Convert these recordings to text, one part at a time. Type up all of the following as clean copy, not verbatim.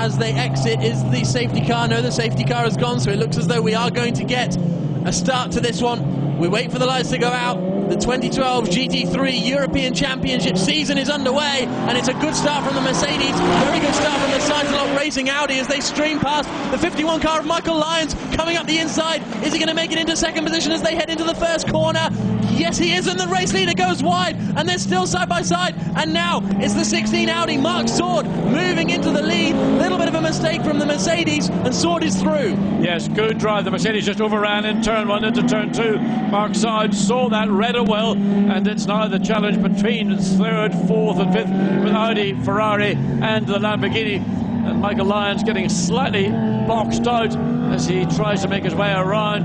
as they exit is the safety car. No, the safety car has gone, so it looks as though we are going to get a start to this one. We wait for the lights to go out. The 2012 GT3 European Championship season is underway, and it's a good start from the Mercedes. Very good start from the Sidelot Racing Audi as they stream past the 51 car of Michael Lyons coming up the inside. Is he going to make it into second position as they head into the first corner? Yes, he is, and the race leader goes wide, and they're still side by side. And now it's the 16 Audi, Mark Sword, moving into the lead. Little bit of a mistake from the Mercedes, and Sword is through. Yes, good drive. The Mercedes just overran in turn one into turn two. Mark Sword saw that, read it well, and it's now the challenge between third, fourth, and fifth with Audi, Ferrari, and the Lamborghini. And Michael Lyons getting slightly boxed out as he tries to make his way around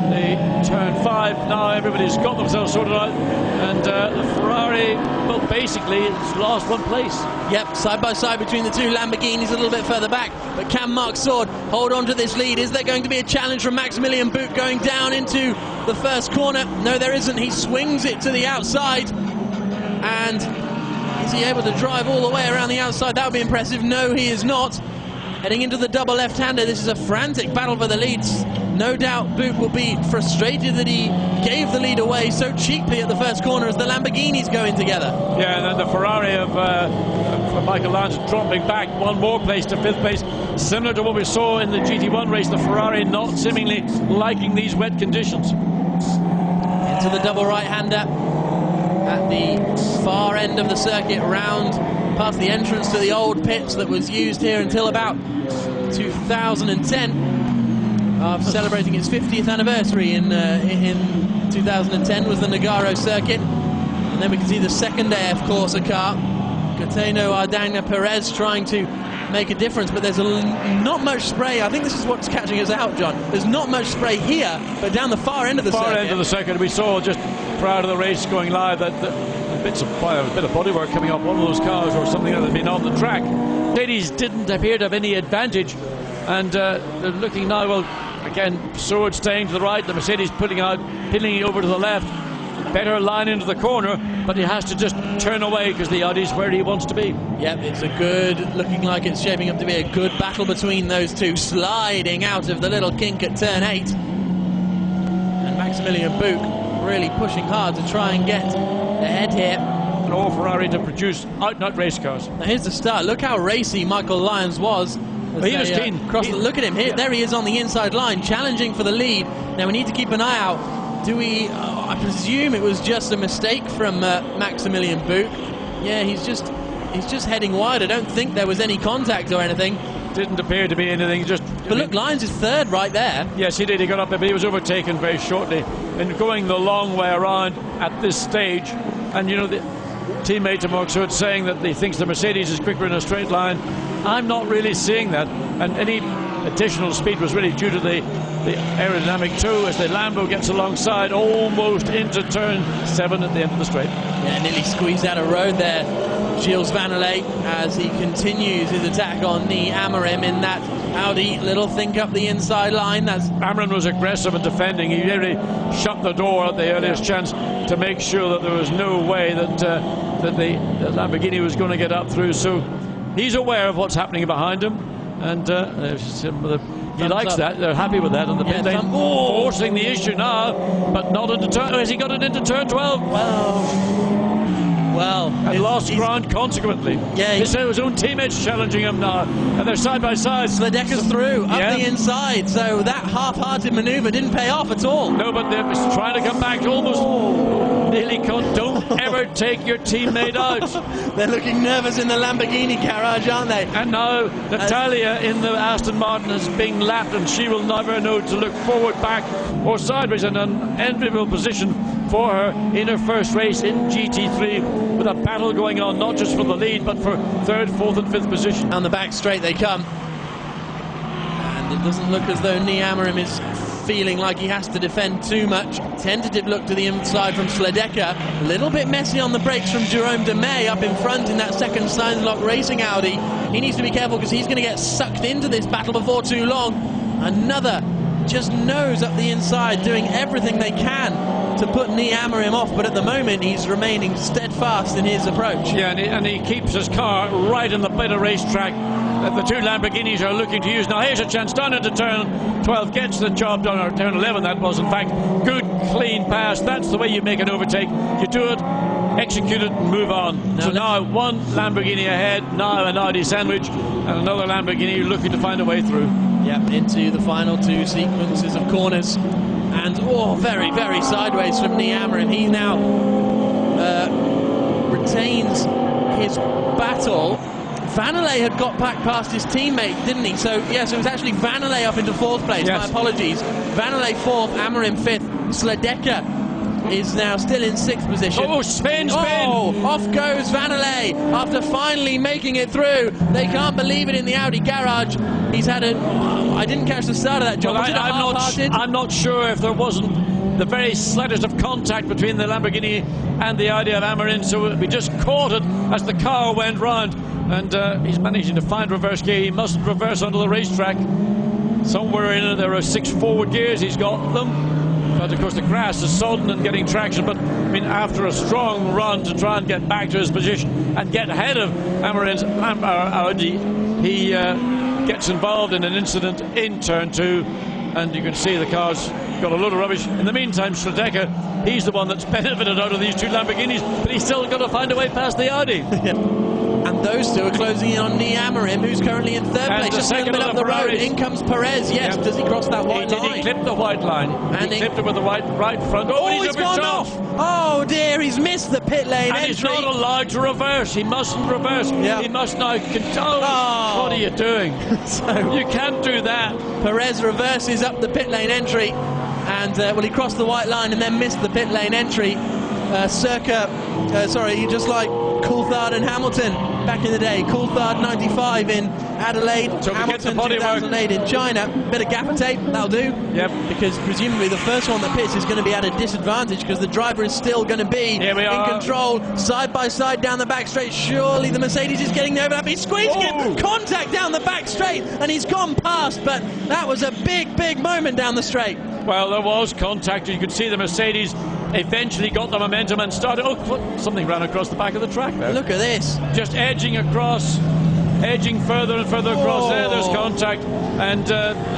the turn five. Now everybody's got themselves sorted out, and the Ferrari, well, basically it's lost one place. Yep, side by side between the two Lamborghinis, a little bit further back. But can Mark Sword hold on to this lead? Is there going to be a challenge from Maximilian Buch going down into the first corner? No, there isn't. He swings it to the outside, and is he able to drive all the way around the outside? That would be impressive. No, he is not. Heading into the double left-hander, this is a frantic battle for the leads. No doubt Buch will be frustrated that he gave the lead away so cheaply at the first corner as the Lamborghinis go in together. Yeah, and then the Ferrari of Michael Lyons dropping back one more place to fifth place. Similar to what we saw in the GT1 race, the Ferrari not seemingly liking these wet conditions. Into the double right-hander at the far end of the circuit, round past the entrance to the old pits that was used here until about 2010. Celebrating its 50th anniversary in 2010 was the Nogaro circuit. And then we can see the second AF Corsa car, Cateno Ardagna Perez, trying to make a difference, but there's not much spray. I think this is what's catching us out, John. There's not much spray here, but down the far end of the circuit. Far end of the circuit, we saw just prior to the race going live that a bit of bodywork coming off one of those cars or something that had been on the track. Mercedes didn't appear to have any advantage, and they're looking now, well, again, Sword staying to the right, the Mercedes pinning it over to the left. Better line into the corner, but he has to just turn away because the Audi's where he wants to be. Yep, it's looking like it's shaping up to be a good battle between those two, sliding out of the little kink at turn 8. And Maximilian Buch really pushing hard to try and get ahead here. And all Ferrari to produce out-and-out race cars. Now here's the start. Look how racy Michael Lyons was. Well, he was keen. Look at him. Here, there he is on the inside line, challenging for the lead. Now we need to keep an eye out. I presume it was just a mistake from Maximilian Buch. Yeah, he's just heading wide. I don't think there was any contact or anything. Didn't appear to be anything. But look, Lyons is third right there. Yes, he did. He got up there, but he was overtaken very shortly. And going the long way around at this stage, and you know, the teammate to Mark Sword saying that he thinks the Mercedes is quicker in a straight line. I'm not really seeing that, and any additional speed was really due to the aerodynamic too, as the Lambo gets alongside almost into turn 7 at the end of the straight. Yeah, nearly squeezed out of road there, Gilles Vanelay, as he continues his attack on the Amorim in that Audi. Little think up the inside line. Amorim was aggressive and defending. He really shut the door at the earliest chance to make sure that there was no way that the Lamborghini was going to get up through. So he's aware of what's happening behind him, and he likes that. They're happy with that. And the pit lane forcing the issue now, but not into turn. Has he got it into turn 12? Well, and lost ground consequently. Yeah, his own teammates challenging him now, and they're side by side. Sledecker's through up the inside, so that half-hearted manoeuvre didn't pay off at all. No, but they're trying to come back almost. Nearly don't ever take your teammate out. They're looking nervous in the Lamborghini garage, aren't they? And now Natalia in the Aston Martin is being lapped, and she will never know to look forward, back, or sideways. In an enviable position for her in her first race in GT3, with a battle going on not just for the lead but for third, fourth and fifth position. Down the back straight they come, and it doesn't look as though Amorim is feeling like he has to defend too much. Tentative look to the inside from Sledecker. A little bit messy on the brakes from Jerome de May up in front in that second Sidelot Racing Audi. He needs to be careful because he's going to get sucked into this battle before too long. Another just nose up the inside, doing everything they can to put Amorim off, but at the moment he's remaining steadfast in his approach. Yeah, and he keeps his car right in the bit of racetrack, that the two Lamborghinis are looking to use. Now here's a chance down into turn 12, gets the job done, or turn 11 that was in fact. Good clean pass, that's the way you make an overtake. You do it, execute it and move on. So now one Lamborghini ahead, now an Audi sandwich, and another Lamborghini looking to find a way through. Yep, into the final two sequences of corners. And very, very sideways from Amorim. He now retains his battle. Vanelay had got back past his teammate, didn't he? So, yes, it was actually Vanelay up into fourth place. Yes. My apologies. Vanelay fourth, Amorim fifth. Sledeka is now still in sixth position. Oh, spin! Oh, off goes Vanelay after finally making it through. They can't believe it in the Audi garage. He's had a... I didn't catch the start of that job. Well, I'm not sure if there wasn't the very slightest of contact between the Lamborghini and the Audi of Amorim, so we just caught it as the car went round. And he's managing to find reverse gear. He mustn't reverse onto the racetrack. Somewhere in it there are 6 forward gears. He's got them. But of course the grass is sodden and getting traction. But I mean, after a strong run to try and get back to his position and get ahead of Amorim's Audi, he gets involved in an incident in turn 2, and you can see the car's got a load of rubbish. In the meantime, Sledeka, he's the one that's benefited out of these two Lamborghinis, but he's still got to find a way past the Audi. And those two are closing in on Amorim, who's currently in third place, just a little bit up the road. In comes Perez. Yes, does he cross that white line? He clipped the white line. And he clipped it with the right front. Oh, he's gone off. Oh dear, he's missed the pit lane entry. He's not allowed to reverse. He mustn't reverse. He must now control. What are you doing? So you can't do that. Perez reverses up the pit lane entry, and well, he crossed the white line and then missed the pit lane entry. Just like Coulthard and Hamilton back in the day. Coulthard 95 in Adelaide, so Hamilton 2008 in China. Bit of gaffer tape, that'll do. Yep. Because presumably the first one that pits is going to be at a disadvantage because the driver is still going to be in control, side by side down the back straight. Surely the Mercedes is getting the overlap. He's squeezing him. Contact down the back straight, and he's gone past. But that was a big, big moment down the straight. Well, there was contact. You could see the Mercedes eventually got the momentum and started. Oh, something ran across the back of the track there. Look at this. Just edging across, edging further and further across. There's contact. And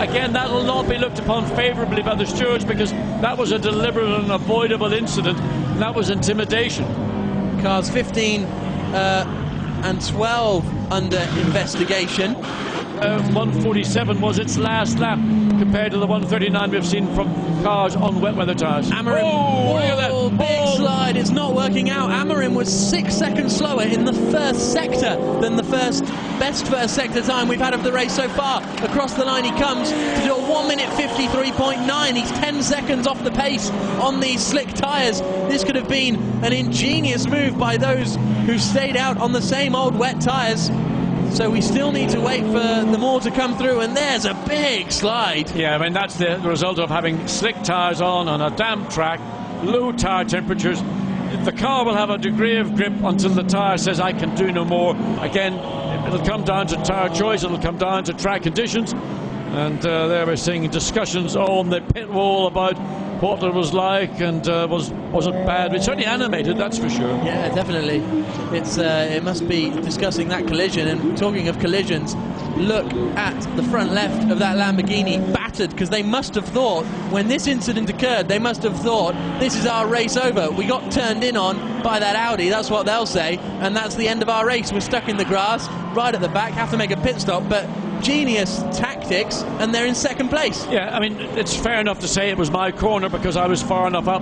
again, that will not be looked upon favourably by the stewards because that was a deliberate and avoidable incident. And that was intimidation. Cars 15 and 12 under investigation. 147 was its last lap compared to the 139 we've seen from cars on wet weather tyres. Amorim, look at that. Big slide, it's not working out. Amorim was 6 seconds slower in the first sector than the best first sector time we've had of the race so far. Across the line he comes to do a 1:53.9. He's 10 seconds off the pace on these slick tyres. This could have been an ingenious move by those who stayed out on the same old wet tyres. So we still need to wait for the more to come through, and there's a big slide. Yeah, I mean, that's the result of having slick tyres on a damp track, low tyre temperatures. The car will have a degree of grip until the tyre says, I can do no more. Again, it'll come down to tyre choice, it'll come down to track conditions. And there we're seeing discussions on the pit wall about what it was like and was it bad. It's certainly animated, that's for sure. Yeah, definitely. It must be discussing that collision. And talking of collisions, look at the front left of that Lamborghini, battered, because they must have thought, when this incident occurred, they must have thought, this is our race over. We got turned in on by that Audi, that's what they'll say, and that's the end of our race. We're stuck in the grass, right at the back, have to make a pit stop, but genius tactics, and they're in second place. Yeah, I mean, it's fair enough to say it was my corner because I was far enough up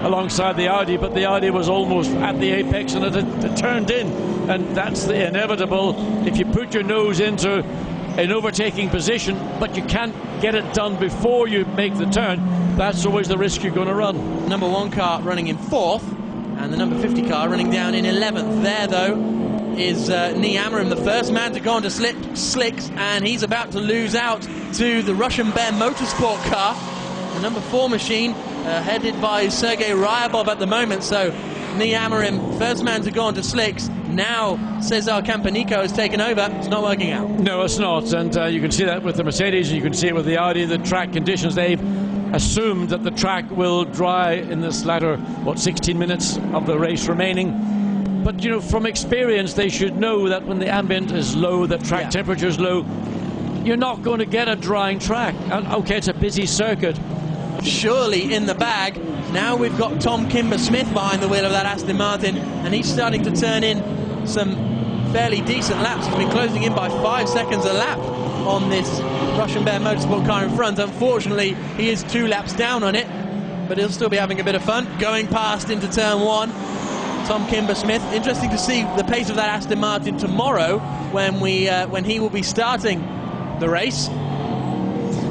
alongside the Audi, but the Audi was almost at the apex and it turned in, and that's the inevitable. If you put your nose into an overtaking position but you can't get it done before you make the turn, that's always the risk you're going to run. Number 1 car running in 4th and the number 50 car running down in 11th. There though is Amorim, the first man to go onto slicks, and he's about to lose out to the Russian Bear Motorsport car, the number 4 machine, headed by Sergei Ryabov at the moment. So Amorim, first man to go onto slicks. Now Cesar Campanico has taken over. It's not working out. No, it's not, and you can see that with the Mercedes, you can see it with the Audi. The track conditions, they've assumed that the track will dry in this latter 16 minutes of the race remaining. But you know, from experience, they should know that when the ambient is low, the track temperature is low, you're not going to get a drying track. And okay, it's a busy circuit. Surely in the bag. Now we've got Tom Kimber-Smith behind the wheel of that Aston Martin, and he's starting to turn in some fairly decent laps. He's been closing in by 5 seconds a lap on this Russian Bear Motorsport car in front. Unfortunately, he is 2 laps down on it, but he'll still be having a bit of fun. Going past into turn 1, Tom Kimber-Smith. Interesting to see the pace of that Aston Martin tomorrow when he will be starting the race.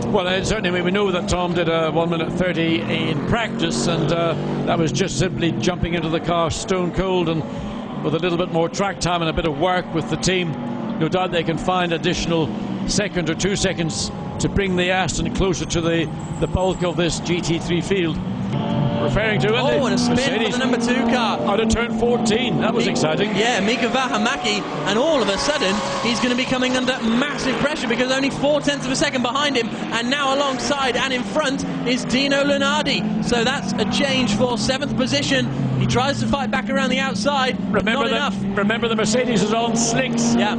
Well, certainly we know that Tom did a 1:30 in practice, and that was just simply jumping into the car stone cold, and with a little bit more track time and a bit of work with the team, no doubt they can find additional second or 2 seconds to bring the Aston closer to the bulk of this GT3 field. Referring to it, and a spin Mercedes for the number 2 car. Out of turn 14, that was exciting. Yeah, Mika Vähämäki, and all of a sudden he's going to be coming under massive pressure because only 0.4 of a second behind him, and now alongside and in front is Dino Lunardi. So that's a change for 7th position. He tries to fight back around the outside, but not enough. Remember the Mercedes is on slicks. Yeah.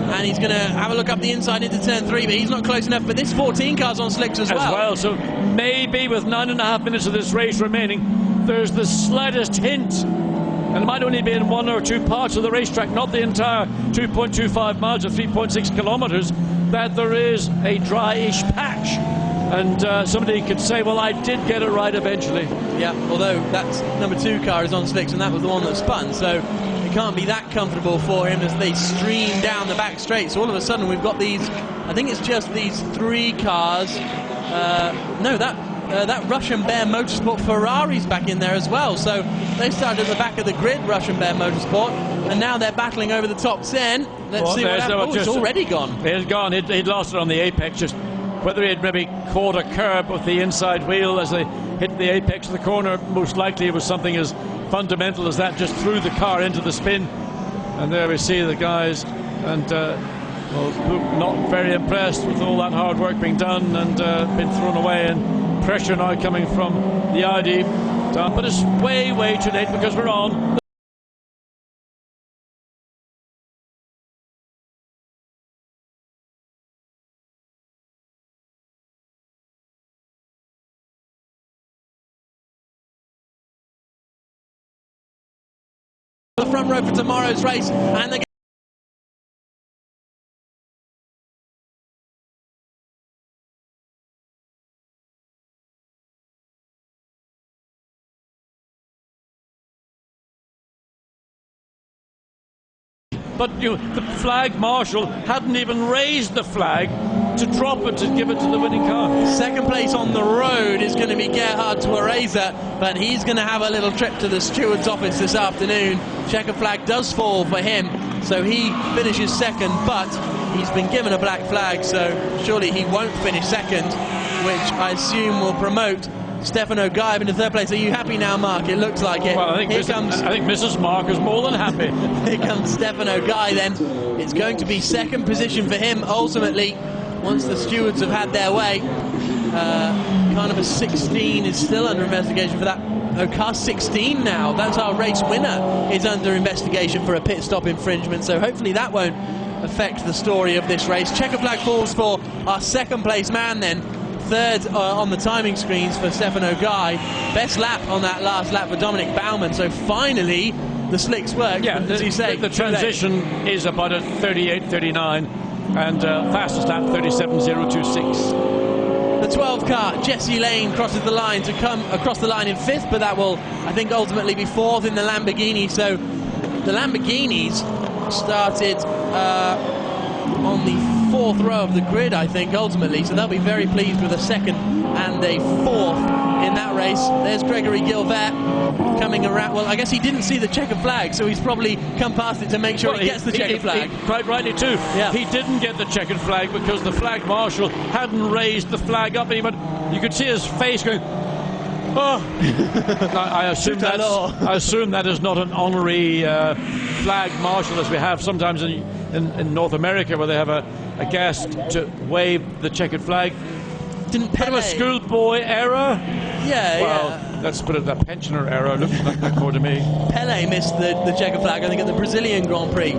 And he's going to have a look up the inside into turn 3, but he's not close enough. But this 14 car's on slicks as well. So maybe with 9.5 minutes of this race remaining, there's the slightest hint, and it might only be in 1 or 2 parts of the racetrack, not the entire 2.25 miles or 3.6 kilometers, that there is a dry-ish patch. And somebody could say, well, I did get it right eventually. Yeah, although that number 2 car is on slicks, and that was the one that spun, so it can't be that comfortable for him as they stream down the back straight. So all of a sudden we've got these, I think it's just these 3 cars. That Russian Bear Motorsport Ferrari's back in there as well. So they started at the back of the grid, Russian Bear Motorsport, and now they're battling over the top 10. Let's see what happens. It's already gone. It's gone. He'd lost it on the apex. Just whether he had maybe caught a curb with the inside wheel as they hit the apex of the corner, most likely it was something as fundamental as that, just threw the car into the spin. And there we see the guys, and well, not very impressed with all that hard work being done, and been thrown away, and pressure now coming from the Audi. But it's way too late because we're on. The front row for tomorrow's race, and the But you know, the flag marshal hadn't even raised the flag to drop it to give it to the winning car. Second place on the road is going to be Gerhard Twareza, but he's going to have a little trip to the steward's office this afternoon. Checkered flag does fall for him, so he finishes second, but he's been given a black flag, so surely he won't finish second, which I assume will promote Stefano Guy into third place. Are you happy now, Mark? It looks like it. Well, I think Mrs. Mark is more than happy. Here comes Stefano Guy then. It's going to be second position for him ultimately, once the stewards have had their way. Car number 16 is still under investigation for that. No, car 16 now, that's our race winner, is under investigation for a pit stop infringement, so hopefully that won't affect the story of this race. Checker flag falls for our second place man then. Third on the timing screens for Stefano Guy. Best lap on that last lap for Dominic Baumann. So finally, the slicks work. Yeah, as you say, the transition is about at 38.39, and fastest lap 37.026. The 12 car, Jesse Lane, crosses the line to come across the line in 5th, but that will, I think, ultimately be 4th in the Lamborghini. So the Lamborghinis started on the 4th row of the grid, I think, ultimately, so they'll be very pleased with a 2nd and a 4th in that race. There's Gregory Gilbert coming around. Well, I guess he didn't see the checkered flag, so he's probably come past it to make sure he gets the checkered flag. Quite rightly too. Yeah. He didn't get the checkered flag because the flag marshal hadn't raised the flag up, but you could see his face going, oh. I assume that is not an honorary flag marshal as we have sometimes in North America, where they have a guest to wave the checkered flag. Didn't Pele? Kind of a schoolboy error. Yeah, well, let's put it, a pensioner era. Looks like that more to me. Pele missed the checker flag, I think, at the Brazilian Grand Prix.